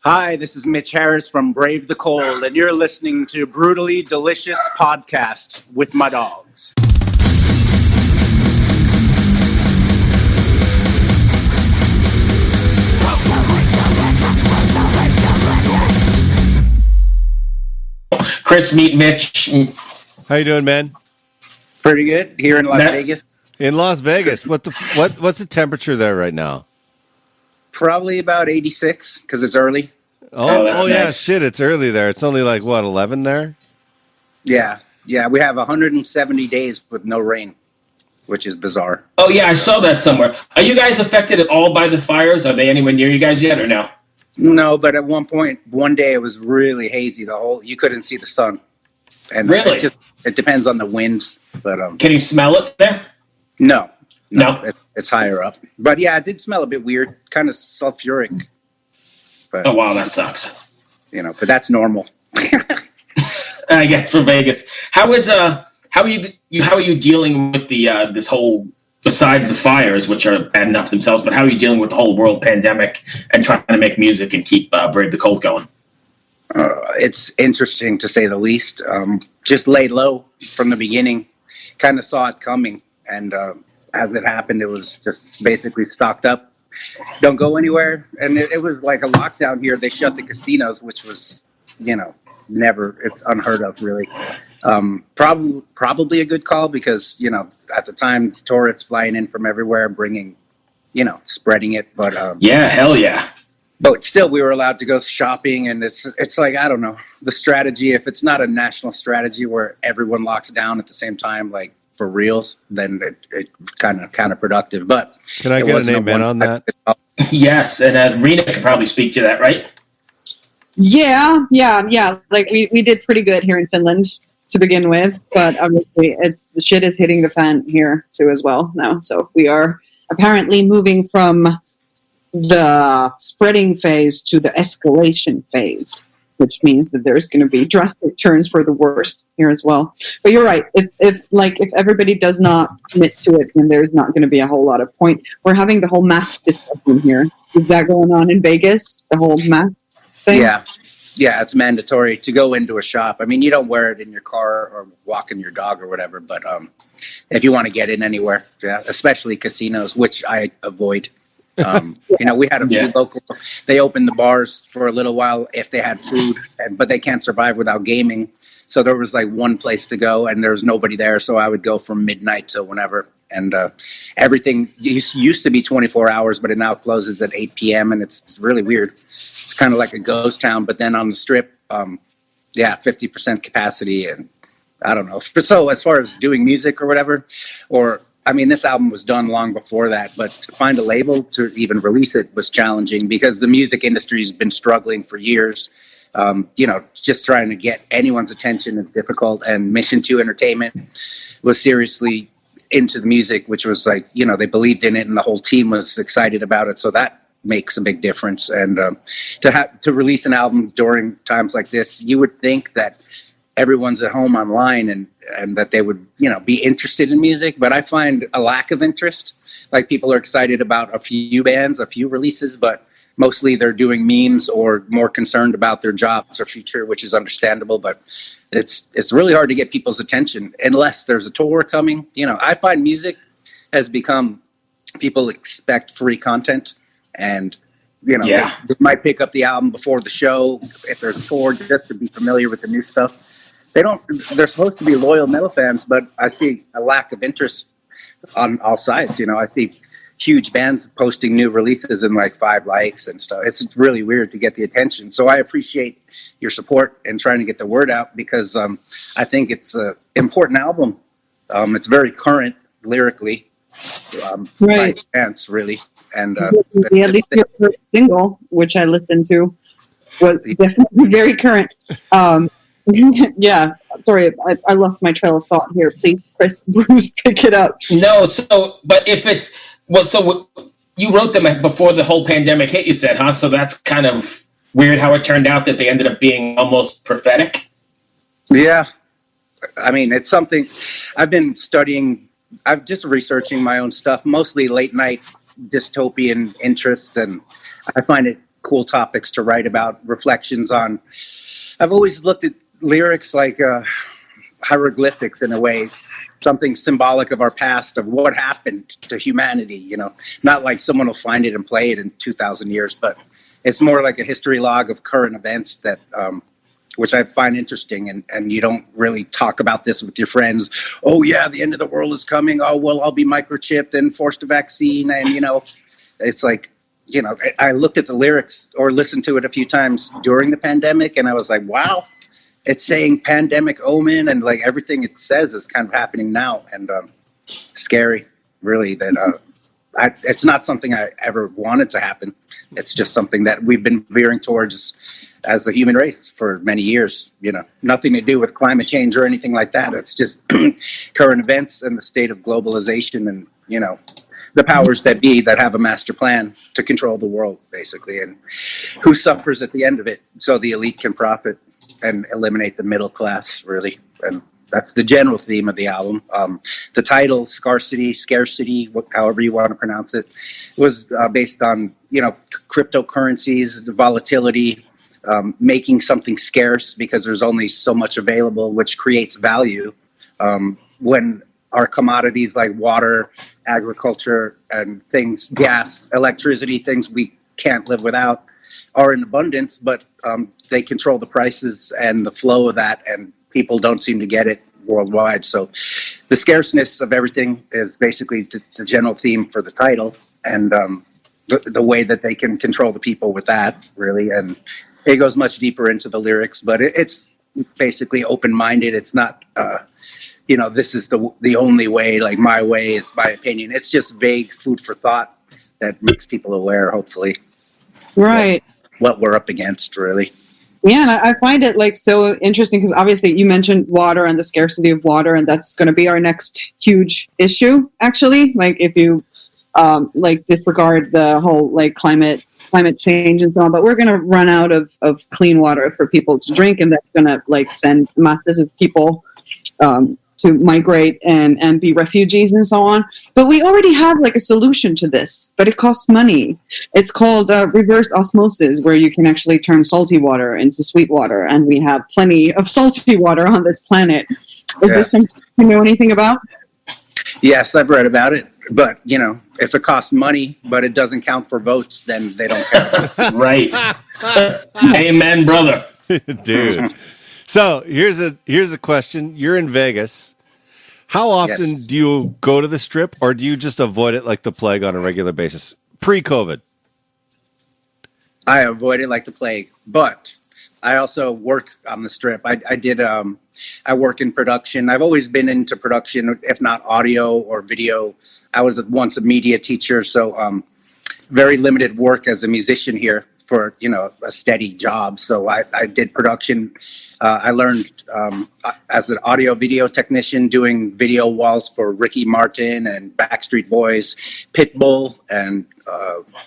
Hi, this is Mitch Harris from Brave the Cold, and you're listening to Brutally Delicious Podcast with my dogs. Chris, meet Mitch. How you doing, man? Pretty good here in Las Vegas. In Las Vegas, what's the temperature there right now? Probably about 86 because it's early. Oh yeah, nice. Shit, it's early there. It's only like, what, 11 there? Yeah, we have 170 days with no rain, which is bizarre. Oh, yeah, I saw that somewhere. Are you guys affected at all by the fires? Are they anywhere near you guys yet or no? No, but at one day it was really hazy. You couldn't see the sun. And really? It depends on the winds. But can you smell it there? No. It's higher up. But yeah, it did smell a bit weird, kind of sulfuric. But, oh wow, that sucks. But that's normal. I guess for Vegas. How are you dealing with the this whole, besides the fires, which are bad enough themselves, but how are you dealing with the whole world pandemic and trying to make music and keep Brave the Cold going? It's interesting to say the least. Just laid low from the beginning, kind of saw it coming, and as it happened, it was just basically stocked up. Don't go anywhere, and it was like a lockdown here. They shut the casinos, which was, never. It's unheard of, really. Probably a good call because at the time tourists flying in from everywhere, bringing, spreading it. But yeah, hell yeah. But still, we were allowed to go shopping, and it's like, I don't know, the strategy. If it's not a national strategy where everyone locks down at the same time, like for reals, then it kind of counterproductive. But can I get an amen on that? Yes, and Rena could probably speak to that, right? Yeah. Like we did pretty good here in Finland to begin with, but obviously the shit is hitting the fan here too as well now. So we are apparently moving from the spreading phase to the escalation phase, which means that there's going to be drastic turns for the worst here as well. But you're right. If everybody does not commit to it, then there's not going to be a whole lot of point. We're having the whole mask discussion here. Is that going on in Vegas? The whole mask thing? Yeah, it's mandatory to go into a shop. I mean, you don't wear it in your car or walking your dog or whatever, but if you want to get in anywhere, especially casinos, which I avoid. We had a few local. They opened the bars for a little while if they had food, but they can't survive without gaming. So there was like one place to go, and there was nobody there. So I would go from midnight to whenever, and everything used to be 24 hours, but it now closes at 8 p.m. and it's really weird. It's kind of like a ghost town. But then on the strip, 50% capacity, and I don't know. So as far as doing music or whatever, this album was done long before that, but to find a label to even release it was challenging because the music industry has been struggling for years. Just trying to get anyone's attention is difficult, and Mission 2 Entertainment was seriously into the music, which was like, they believed in it and the whole team was excited about it. So that makes a big difference. And to release an album during times like this, you would think that everyone's at home online and that they would, be interested in music. But I find a lack of interest. Like people are excited about a few bands, a few releases, but mostly they're doing memes or more concerned about their jobs or future, which is understandable. But it's really hard to get people's attention unless there's a tour coming. I find music has become, people expect free content, and they might pick up the album before the show if there's a tour just to be familiar with the new stuff. They're supposed to be loyal metal fans, but I see a lack of interest on all sides. I see huge bands posting new releases and like 5 likes and stuff. It's really weird to get the attention. So I appreciate your support and trying to get the word out because I think it's an important album. It's very current lyrically, by chance, really. And at least your first single, which I listened to, was definitely very current. Yeah, sorry, I lost my trail of thought here. Please, Chris, Bruce, pick it up. No, but if it's, you wrote them before the whole pandemic hit, you said, huh? So that's kind of weird how it turned out that they ended up being almost prophetic. Yeah. It's something I've been studying. I'm just researching my own stuff, mostly late night dystopian interests, and I find it cool topics to write about, reflections on. I've always looked at lyrics like hieroglyphics in a way, something symbolic of our past, of what happened to humanity, you know, not like someone will find it and play it in 2,000 years, but it's more like a history log of current events that, which I find interesting. And you don't really talk about this with your friends. Oh yeah, the end of the world is coming. Oh, well, I'll be microchipped and forced a vaccine. And, you know, it's like, you know, I looked at the lyrics or listened to it a few times during the pandemic, and I was like, wow, it's saying pandemic omen, and like everything it says is kind of happening now, and scary, really. That it's not something I ever wanted to happen. It's just something that we've been veering towards as a human race for many years. You know, nothing to do with climate change or anything like that. It's just current events and the state of globalization, and you know, the powers that be that have a master plan to control the world, basically, and who suffers at the end of it, so the elite can profit and eliminate the middle class, really. And that's the general theme of the album. The title, Scarcity, however you want to pronounce it, was based on, you know, cryptocurrencies, the volatility, making something scarce because there's only so much available, which creates value. When our commodities like water, agriculture, and things, gas, electricity, things we can't live without, are in abundance, but they control the prices and the flow of that, and people don't seem to get it worldwide. So the scarceness of everything is basically the general theme for the title, and the way that they can control the people with that, really. And it goes much deeper into the lyrics, but it's basically open-minded. It's not, you know, this is the only way, like my way is my opinion. It's just vague food for thought that makes people aware, hopefully. Right. What we're up against, really. Yeah, and I find it like so interesting because obviously you mentioned water and the scarcity of water, and that's going to be our next huge issue. Actually, like if you like disregard the whole like climate change and so on, but we're going to run out of clean water for people to drink, and that's going to like send masses of people to migrate and be refugees and so on. But we already have like a solution to this, but it costs money. It's called reverse osmosis, where you can actually turn salty water into sweet water, and we have plenty of salty water on this planet. Is this something you know anything about? Yes, I've read about it, but you know, if it costs money but it doesn't count for votes, then they don't count. Right. Amen, brother. Dude. So here's a question. You're in Vegas. How often do you go to the Strip, or do you just avoid it like the plague on a regular basis? Pre-COVID. I avoid it like the plague, but I also work on the Strip. I work in production. I've always been into production, if not audio or video. I was once a media teacher, so very limited work as a musician here for, you know, a steady job. So I did production. I learned as an audio video technician doing video walls for Ricky Martin and Backstreet Boys, Pitbull, and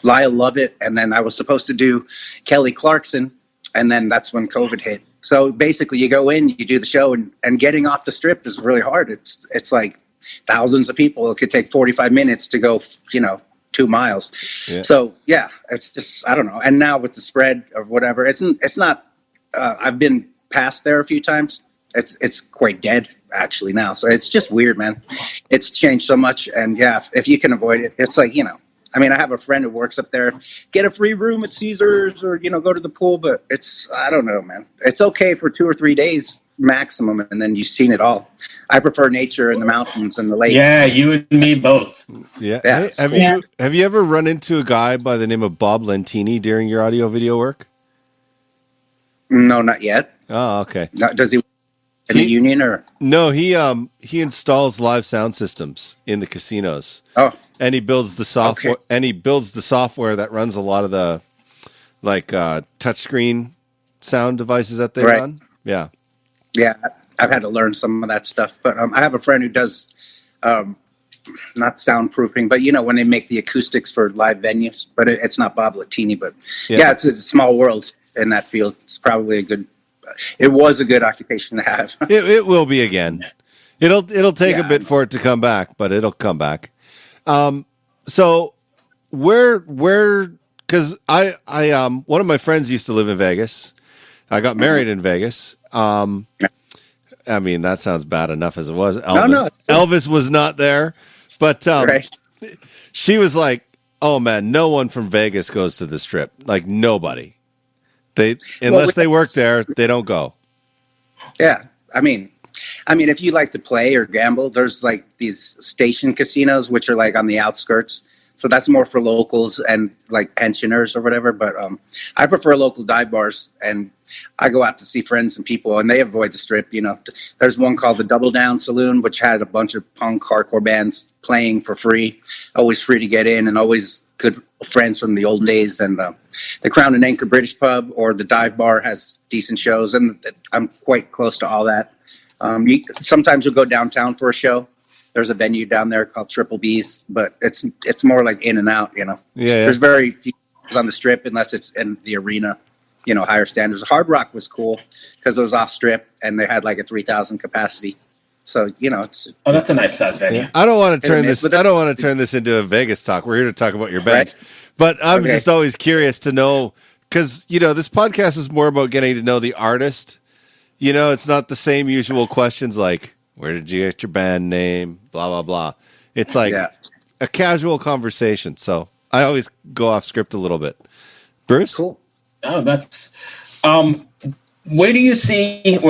Lyle Lovett. And then I was supposed to do Kelly Clarkson, and then that's when COVID hit. So basically you go in, you do the show, and getting off the Strip is really hard. It's like thousands of people. It could take 45 minutes to go, you know, 2 miles. Yeah. So yeah, it's just, I don't know. And now with the spread of whatever, it's not, I've been past there a few times. It's quite dead actually now. So it's just weird, man. It's changed so much. And yeah, if you can avoid it, it's like, you know, I mean, I have a friend who works up there, get a free room at Caesars, or, you know, go to the pool, but I don't know, man. It's okay for 2 or 3 days maximum, and then you've seen it all. I prefer nature and the mountains and the lake. Yeah, you and me both. Yeah. Hey, have you ever run into a guy by the name of Bob Lentini during your audio video work? No, not yet. Oh, okay. Does he in the union or? No, he installs live sound systems in the casinos. Oh. And he builds the software. Okay. And he builds the software that runs a lot of the touchscreen sound devices that they run. Yeah. Yeah, I've had to learn some of that stuff. But I have a friend who does not soundproofing, but you know, when they make the acoustics for live venues. But it's not Bob Latini. But yeah, it's a small world in that field. It's probably it was a good occupation to have. It will be again. It'll take a bit for it to come back, but it'll come back. So where because I one of my friends used to live in Vegas. I got married in Vegas. I mean, that sounds bad enough as it was. Elvis was not there, but Right. she was like, "Oh man, no one from Vegas goes to the Strip. Like nobody. Unless they work there, they don't go." Yeah, I mean, if you like to play or gamble, there's like these station casinos which are like on the outskirts. So that's more for locals and like pensioners or whatever. But I prefer local dive bars, and I go out to see friends and people, and they avoid the Strip. You know, there's one called the Double Down Saloon, which had a bunch of punk hardcore bands playing for free, always free to get in, and always good friends from the old days. And the Crown and Anchor British Pub or the Dive Bar has decent shows, and I'm quite close to all that. Sometimes you'll go downtown for a show. There's a venue down there called Triple B's, but it's more like in and out, you know. Yeah. There's very few on the Strip unless it's in the arena, you know, higher standards. Hard Rock was cool because it was off Strip and they had like a 3,000 capacity. So, you know, it's that's a nice size venue. Yeah. I don't want to turn this into a Vegas talk. We're here to talk about your band. Right? But I'm just always curious to know, because, you know, this podcast is more about getting to know the artist. You know, it's not the same usual questions like, where did you get your band name? Blah, blah, blah. It's like a casual conversation. So I always go off script a little bit. Bruce? Cool. Oh, that's... where do you see you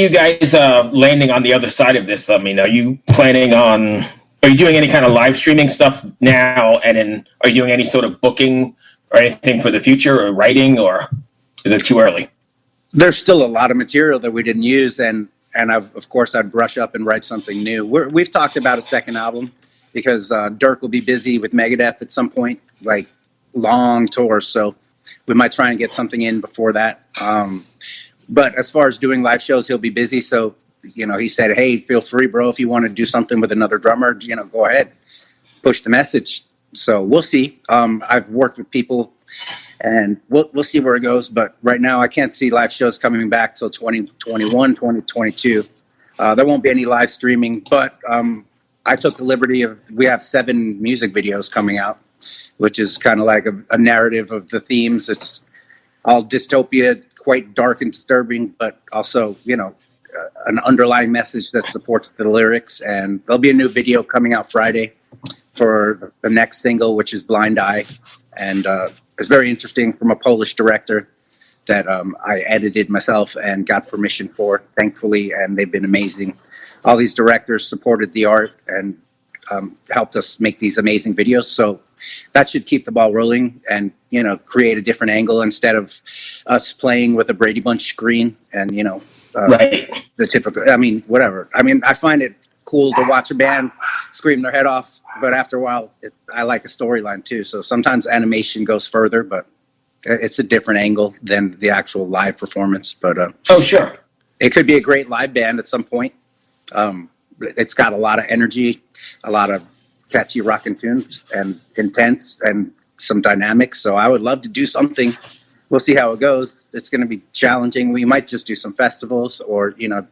guys landing on the other side of this? I mean, are you doing any kind of live streaming stuff now? And then are you doing any sort of booking or anything for the future or writing, or is it too early? There's still a lot of material that we didn't use, and of course I'd brush up and write something new. We've talked about a second album because Dirk will be busy with Megadeth at some point, like long tours, so we might try and get something in before that. But as far as doing live shows, he'll be busy, so you know, he said, "Hey, feel free, bro, if you want to do something with another drummer, you know, go ahead, push the message." So we'll see. I've worked with people, and we'll see where it goes. But right now, I can't see live shows coming back till 2021, 2022. There won't be any live streaming, but I took the liberty of, we have 7 music videos coming out, which is kind of like a narrative of the themes. It's all dystopia, quite dark and disturbing, but also, you know, an underlying message that supports the lyrics. And there'll be a new video coming out Friday for the next single, which is Blind Eye. And it's very interesting, from a Polish director that I edited myself and got permission for, thankfully, and they've been amazing. All these directors supported the art and helped us make these amazing videos. So that should keep the ball rolling and, you know, create a different angle instead of us playing with a Brady Bunch screen and, you know, the typical, I mean, whatever. I mean, I find it cool to watch a band scream their head off, but after a while, I like a storyline too. So sometimes animation goes further, but it's a different angle than the actual live performance. But oh, sure, it could be a great live band at some point. It's got a lot of energy, a lot of catchy rockin' tunes, and intense, and some dynamics. So I would love to do something. We'll see how it goes. It's going to be challenging. We might just do some festivals, or, you know,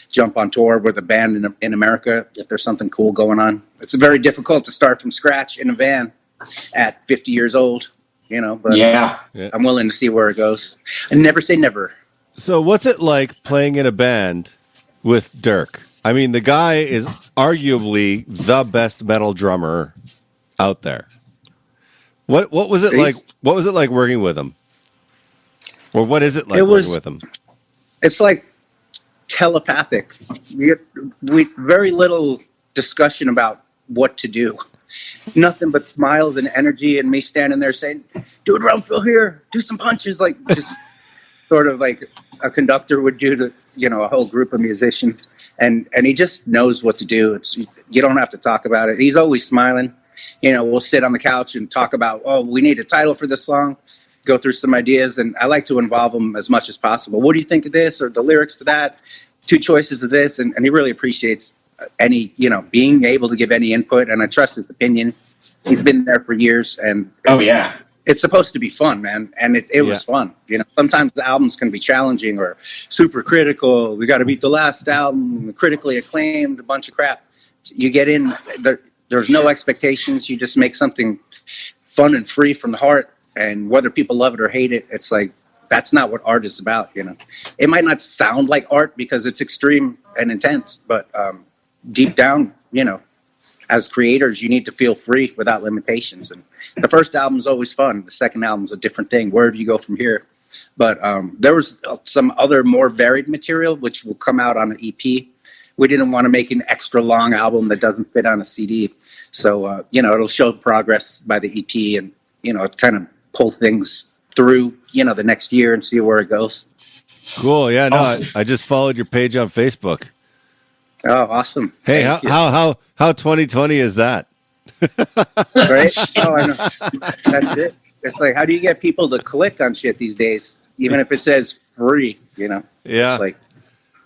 jump on tour with a band in America if there's something cool going on. It's very difficult to start from scratch in a van at 50 years old, you know, but yeah. I'm willing to see where it goes. And never say never. So what's it like playing in a band with Dirk? I mean, the guy is arguably the best metal drummer out there. What was it like? What was it like working with him? Or what is it like working with him? It's like telepathic. We very little discussion about what to do. Nothing but smiles and energy, and me standing there saying, "Do a drum fill here, do some punches," like just sort of like a conductor would do to, you know, a whole group of musicians. And he just knows what to do. You don't have to talk about it. He's always smiling. You know, we'll sit on the couch and talk about, oh, we need a title for this song, go through some ideas. And I like to involve him as much as possible. What do you think of this, or the lyrics to that? 2 choices of this. And he really appreciates any, you know, being able to give any input. And I trust his opinion. He's been there for years. And it's supposed to be fun, man. And it was fun. You know, sometimes the albums can be challenging or super critical. We got to beat the last album, critically acclaimed, a bunch of crap. You get in, There's no expectations. You just make something fun and free from the heart. And whether people love it or hate it, it's like, that's not what art is about. It might not sound like art because it's extreme and intense, but deep down, as creators, you need to feel free without limitations. And the first album's always fun. The second album's a different thing. Where do you go from here? But there was some other more varied material, which will come out on an EP. We didn't want to make an extra long album that doesn't fit on a CD. So, it'll show progress by the EP and, kind of pull things through, the next year and see where it goes. Cool. Yeah, no, I just followed your page on Facebook. Oh, awesome. Hey, how 2020 is that? Right? Oh, I know. That's it. It's like, how do you get people to click on shit these days? Even if it says free, Yeah. It's like,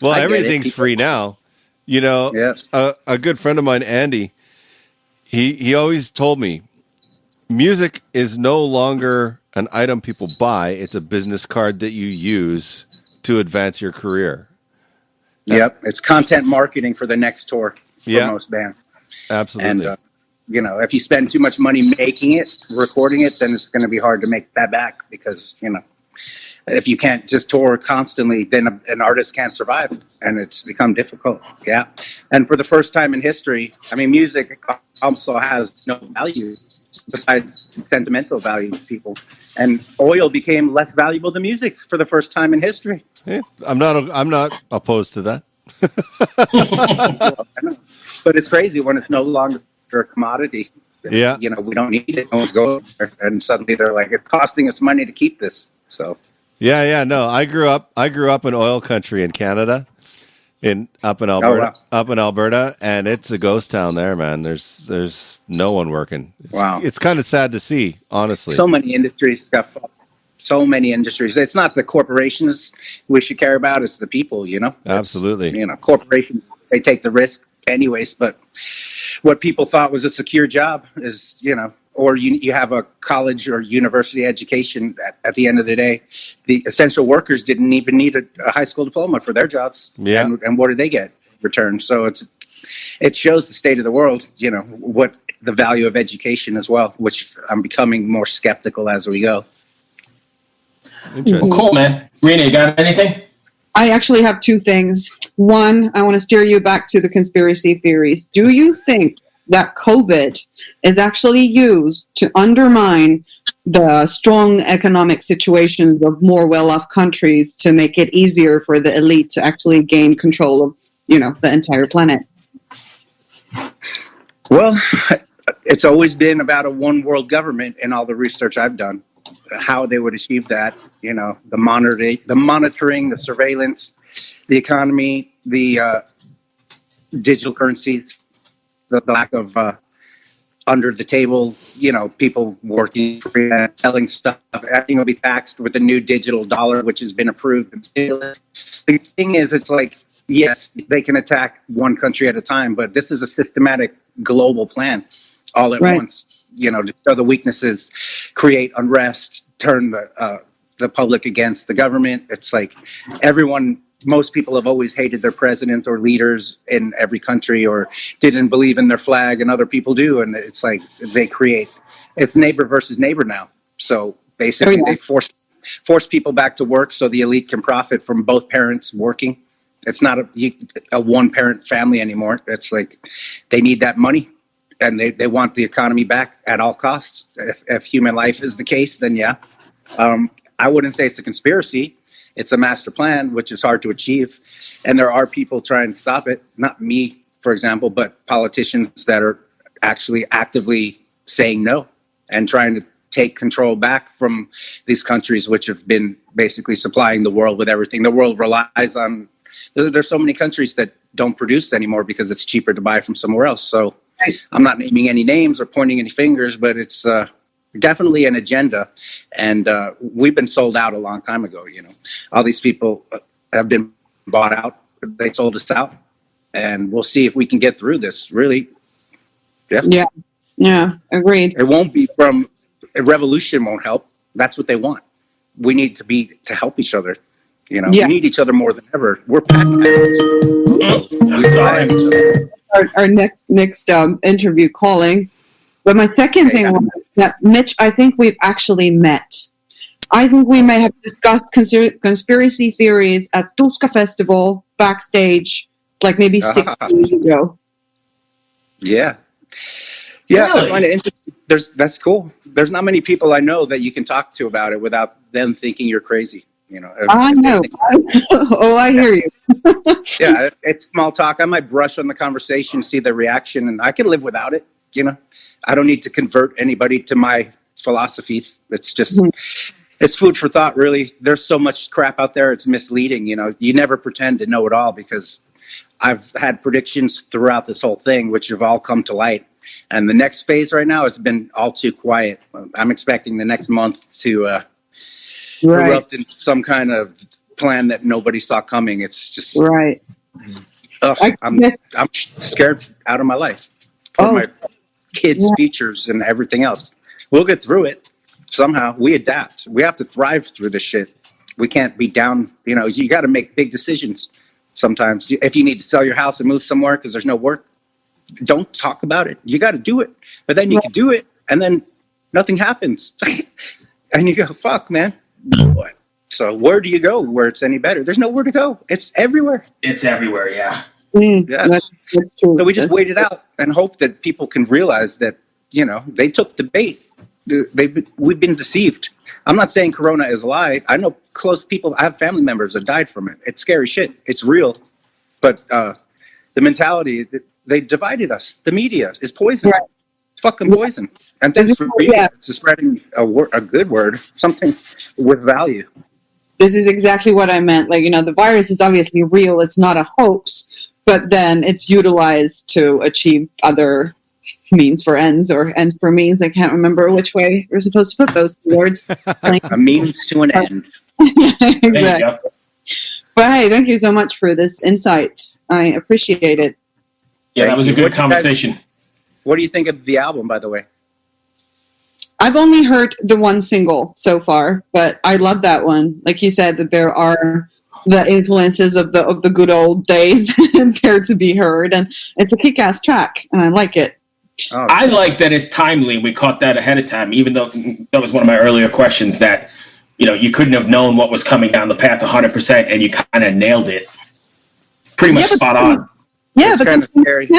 well, everything's free now. Yeah. A good friend of mine, Andy, he always told me, music is no longer an item people buy. It's a business card that you use to advance your career. Yep. It's content marketing for the next tour for most bands. Absolutely. And, if you spend too much money making it, recording it, then it's going to be hard to make that back because, if you can't just tour constantly, then an artist can't survive, and it's become difficult. Yeah. And for the first time in history, music also has no value besides sentimental value to people. And oil became less valuable than music for the first time in history. Yeah, I'm not opposed to that. But it's crazy when it's no longer a commodity. Yeah. We don't need it. No one's going there. And suddenly they're like, it's costing us money to keep this. So. Yeah. No, I grew up in oil country in Canada, up in Alberta, and it's a ghost town there, man. There's no one working. It's kind of sad to see, honestly. So many industries got fucked. So many industries. It's not the corporations we should care about. It's the people, Absolutely. Corporations, they take the risk anyways, but what people thought was a secure job is, or you have a college or university education at the end of the day. The essential workers didn't even need a high school diploma for their jobs. Yeah. And what did they get in return? So it shows the state of the world, what the value of education as well, which I'm becoming more skeptical as we go. Interesting. Cool, man. Rena, you got anything? I actually have two things. One, I want to steer you back to the conspiracy theories. Do you think that COVID is actually used to undermine the strong economic situations of more well-off countries to make it easier for the elite to actually gain control of, the entire planet? Well, it's always been about a one world government in all the research I've done. How they would achieve that, the monitoring, the surveillance, the economy, the digital currencies, the lack of under the table, people working for selling stuff. Everything will be taxed with the new digital dollar, which has been approved. The thing is, it's like, yes, they can attack one country at a time, but this is a systematic global plan all at once. To show the weaknesses, create unrest, turn the public against the government. It's like most people have always hated their presidents or leaders in every country or didn't believe in their flag, and other people do. And it's like it's neighbor versus neighbor now. So basically they force people back to work so the elite can profit from both parents working. It's not a one-parent family anymore. It's like they need that money. And they want the economy back at all costs. If human life is the case, then yeah. I wouldn't say it's a conspiracy. It's a master plan, which is hard to achieve. And there are people trying to stop it. Not me, for example, but politicians that are actually actively saying no and trying to take control back from these countries, which have been basically supplying the world with everything. The world relies on... There's so many countries that don't produce anymore because it's cheaper to buy from somewhere else. So I'm not naming any names or pointing any fingers, but it's definitely an agenda. And we've been sold out a long time ago. All these people have been bought out. They sold us out. And we'll see if we can get through this, really. Yeah, agreed. It won't be a revolution won't help. That's what they want. We need to help each other. You know, we need each other more than ever. We're pack animals. Our next interview calling. But my second thing was that, Mitch, I think we've actually met. I think we may have discussed conspiracy theories at Tuska Festival backstage, like maybe 6 years ago. Yeah. Yeah, really? I find it interesting. That's cool. There's not many people I know that you can talk to about it without them thinking you're crazy. You know. I know. Oh, I hear you. Yeah, it's small talk. I might brush on the conversation, see the reaction, and I can live without it. You know, I don't need to convert anybody to my philosophies. It's just, it's food for thought, really. There's so much crap out there. It's misleading. You know, you never pretend to know it all, because I've had predictions throughout this whole thing, which have all come to light. And the next phase right now has been all too quiet. I'm expecting the next month to erupt into some kind of plan that nobody saw coming. It's just right. I'm scared out of my life for my kids' futures and everything else. We'll get through it somehow. We adapt. We have to thrive through this shit. We can't be down. You know, you got to make big decisions sometimes. If you need to sell your house and move somewhere because there's no work, don't talk about it. You got to do it. But then you can do it, and then nothing happens. And you go, fuck, man. What? So where do you go where it's any better? There's nowhere to go. It's everywhere. It's everywhere, yeah. That's true. So we just wait it out and hope that people can realize that, you know, they took the bait. We've been deceived. I'm not saying Corona is a lie. I know close people. I have family members that died from it. It's scary shit. It's real. But the mentality, they divided us. The media is poison. Right. It's fucking poison. And this for me, it's spreading a good word, something with value. This is exactly what I meant. Like, you know, the virus is obviously real. It's not a hoax, but then it's utilized to achieve other means for ends or ends for means. I can't remember which way we're supposed to put those words. A means to an end. Exactly. But hey, thank you so much for this insight. I appreciate it. Yeah, that was a good conversation. What do you think of the album, by the way? I've only heard the one single so far, but I love that one. Like you said, that there are the influences of the good old days there to be heard, and it's a kick-ass track, and I like it. Oh, I like that it's timely. We caught that ahead of time, even though that was one of my earlier questions, that, you know, you couldn't have known what was coming down the path 100%, and you kind of nailed it. Pretty much spot on. Yeah, but kind of scary.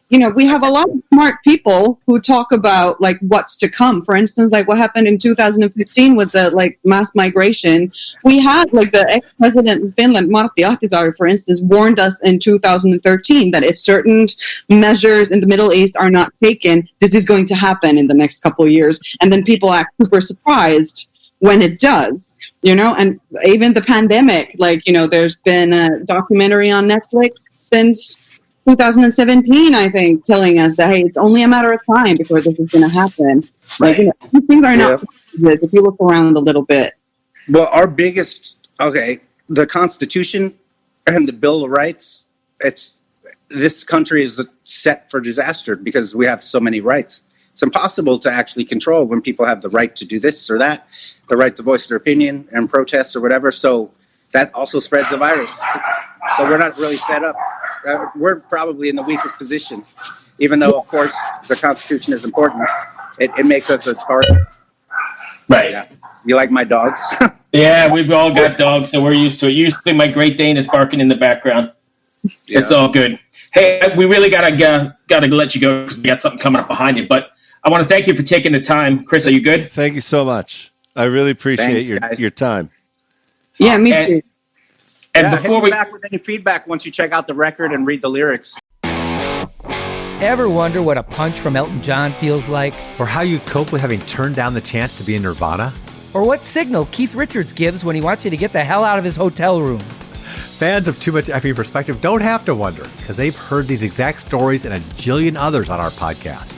You know, we have a lot of smart people who talk about, like, what's to come. For instance, like what happened in 2015 with the, like, mass migration. We had, like, the ex-president of Finland, Martti Ahtisaari, for instance, warned us in 2013 that if certain measures in the Middle East are not taken, this is going to happen in the next couple of years. And then people act super surprised when it does, you know. And even the pandemic, like, you know, there's been a documentary on Netflix since 2017, I think, telling us that, hey, it's only a matter of time before this is going to happen. Like, you know, things are not this if you look around a little bit. Well, our biggest, the Constitution and the Bill of Rights, this country is set for disaster because we have so many rights. It's impossible to actually control when people have the right to do this or that, the right to voice their opinion and protest or whatever. So that also spreads the virus. So we're not really set up. We're probably in the weakest position, even though, of course, the Constitution is important. It makes us a target. Right. Yeah. You like my dogs? Yeah, we've all got dogs, so we're used to it. Usually my Great Dane is barking in the background. Yeah. It's all good. Hey, we really gotta let you go because we got something coming up behind you. But I want to thank you for taking the time. Chris, are you good? Thank you so much. I really appreciate your time. Yeah, me too. And before we back with any feedback once you check out the record and read the lyrics. Ever wonder what a punch from Elton John feels like? Or how you'd cope with having turned down the chance to be in Nirvana? Or what signal Keith Richards gives when he wants you to get the hell out of his hotel room? Fans of Too Much Effing Perspective don't have to wonder, because they've heard these exact stories and a jillion others on our podcast.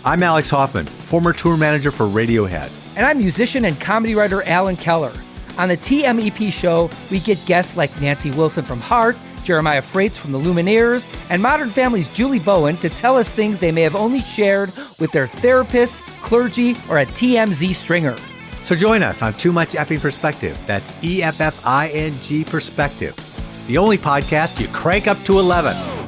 I'm Alex Hoffman, former tour manager for Radiohead. And I'm musician and comedy writer Alan Keller. On the TMEP show, we get guests like Nancy Wilson from Heart, Jeremiah Freites from the Lumineers, and Modern Family's Julie Bowen to tell us things they may have only shared with their therapist, clergy, or a TMZ stringer. So join us on Too Much Effing Perspective. That's EFFING Perspective. The only podcast you crank up to 11.